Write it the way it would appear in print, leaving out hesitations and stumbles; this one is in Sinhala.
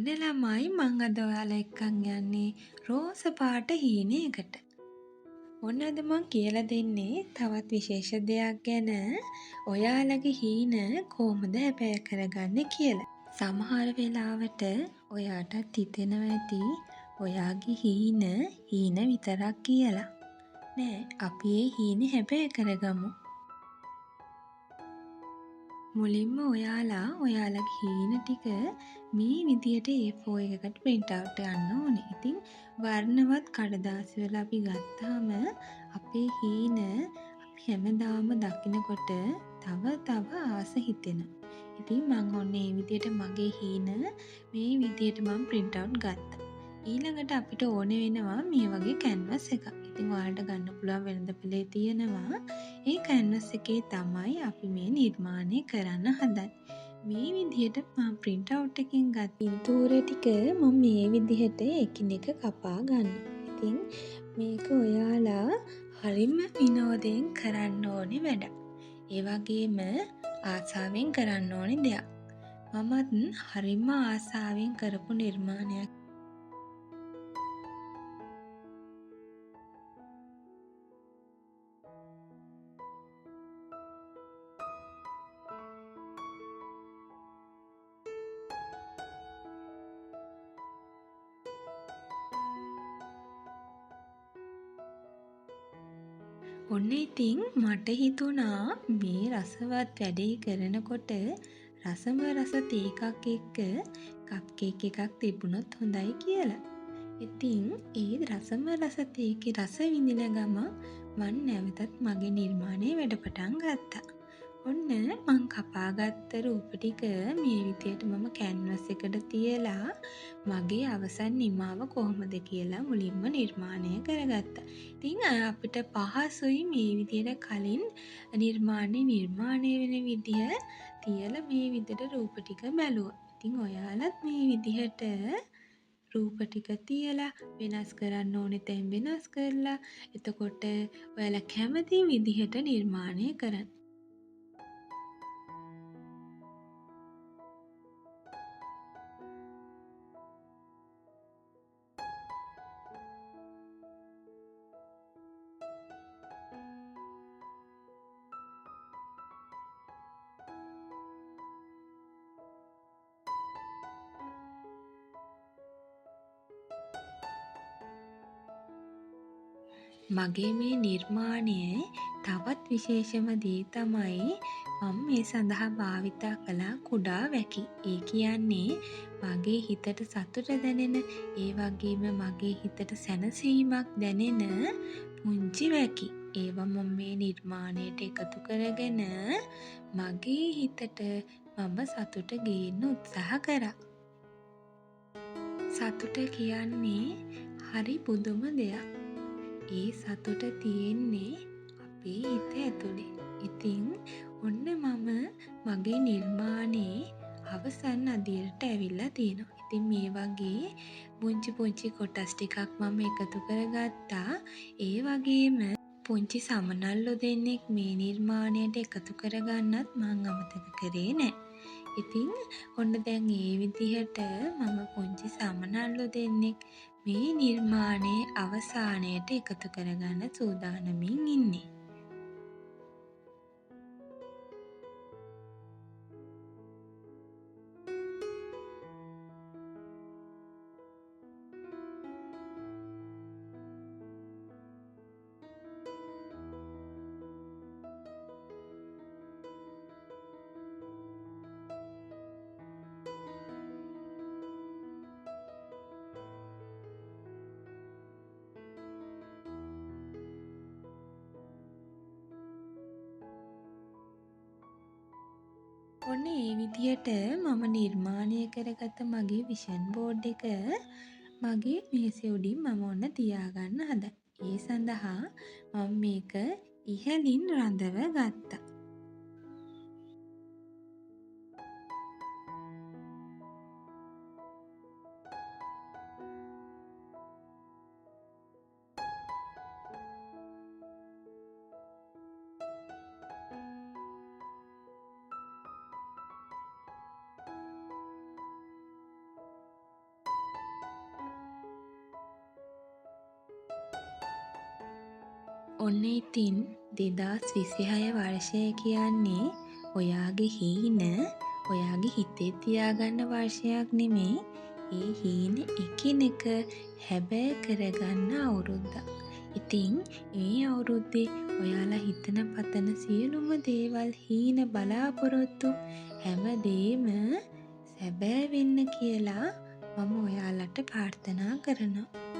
ඔන්න ළමයි මං අද ඔයාලා එක්කන් යන්නේ රෝස පාට හීනයකට. ඔන්න අද මං කියලා දෙන්නේ තවත් විශේෂ දෙයක් ගැන ඔයාලගේ හීන කොහොමද හැබෑ කරගන්නේ කියලා. සමහර වෙලාවට ඔයාටත් හිතෙනවා ඇති ඔයාගේ හීන විතරක් කියලා. නෑ අපි ඒ හීන හැබෑ කරගමු. මුලින්ම ඔයාලා ඔයාලගේ හීන ටික මේ විදියට A4 එකකට print out යන්න ඕනේ. ඉතින් වර්ණවත් කඩදාසි වල අපි ගත්තාම අපේ හීන අපි හැමදාම දකිනකොට තව ආස හිතෙනවා. ඉතින් මම ඔන්න මේ විදියට මගේ හීන මේ විදියට මම print out ගත්තා. ඊළඟට අපිට ඕනේ වෙනවා මේ වගේ canvas එකක්. ඉතින් ඔයාලට ගන්න පුළුවන් වෙළඳපොලේ තියෙනවා. ඒ canvas එකේ තමයි අපි මේ නිර්මාණය කරන්න හදන්නේ. මේ විදිහට මම print out එකෙන් ගත් පින්තූර ටික මම මේ විදිහට එකිනෙක කපා ගන්නවා. ඉතින් මේක ඔයාලා හරිම විනෝදයෙන් කරන්න ඕනේ වැඩක්. ඒ වගේම ආසාවෙන් කරන්න ඕනේ දෙයක්. මමත් හරිම ආසාවෙන් කරපු නිර්මාණයක්. ඔන්න ඉතින් මට හිතුණා මේ රසවත් වැඩේ කරනකොට රසම රස තේ එකක් එක්ක කප් කේක් එකක් තිබුණොත් හොඳයි කියලා. ඉතින් ඒ රසම රස තේ එකේ රස විඳින ගමන් මං නැවතත් මගේ නිර්මාණය වැඩ පටන් ගත්තා. ඔන්න මං කපාගත්ත රූප ටික මේ විදියට මම කැන්වස් එකට තියලා මගේ අවසන් නිමාව කොහොමද කියලා මුලින්ම නිර්මාණය කරගත්තා. ඉතින් අපිට පහසුයි මේ විදියට කලින් නිර්මාණය වෙන විදිය තියලා මේ විදියට රූප ටික බැලුවා. ඉතින් ඔයාලත් මේ විදිහට රූප ටික තියලා වෙනස් කරන්න ඕනේ තැන් වෙනස් කරලා එතකොට ඔයාලා කැමති විදිහට නිර්මාණය කරන්න. මගේ මේ නිර්මාණය තවත් විශේෂම දේ තමයි මම මේ සඳහා භාවිතා කළා කුඩා වැකි. ඒ කියන්නේ මගේ හිතට සතුට දැනෙන ඒ වගේම මගේ හිතට සැනසීමක් දැනෙන පුංචි වැකි. ඒවා මම මේ නිර්මාණයට එකතු කරගෙන මගේ හිතට මම සතුට ගේන්න උත්සාහ කරා. සතුට කියන්නේ හරි පුදුම දෙයක්. ඒ සතුට තියෙන්නේ අපේ හිත ඇතුලේ. ඉතින් ඔන්න මම මගේ නිර්මාණයේ අවසන් අදියරට ඇවිල්ලා තියෙනවා. ඉතින් මේ වගේ පුංචි කොටස් ටිකක් මම එකතු කරගත්තා. ඒ වගේම පුංචි සමනල්ලෝ දෙන්නෙක් මේ නිර්මාණයට එකතු කරගන්නත් මං අමතක කරේ නෑ. ඉතින් ඔන්න දැන් ඒ විදිහට මම පුංචි සමනල්ලෝ දෙන්නෙක් මේ නිර්මාණයේ අවසානයට එකතු කරගන්න සූදානමින් ඉන්නේ. ඔන්න ඒ විදියට මම නිර්මාණය කරගත මගේ විෂන් බෝඩ් එක මගේ මේසෙ උඩින් මම ඔන්න තියාගන්න හදා. ඒ සඳහා මම මේක ඉහළින් රඳව ගත්තා. ඔන්න ඉතින් 2026 වර්ෂය කියන්නේ ඔයාගේ හීන ඔයාගේ හිතේ තියාගන්න වර්ෂයක් නෙමේ. ඒ හීන එකිනෙක හැබෑ කරගන්න අවුරුද්දක්. ඉතින් මේ අවුරුද්දේ ඔයාලා හිතන පතන සියලුම දේවල් හීන බලාපොරොත්තු හැමදේම සැබෑ වෙන්න කියලා මම ඔයාලට ප්‍රාර්ථනා කරනවා.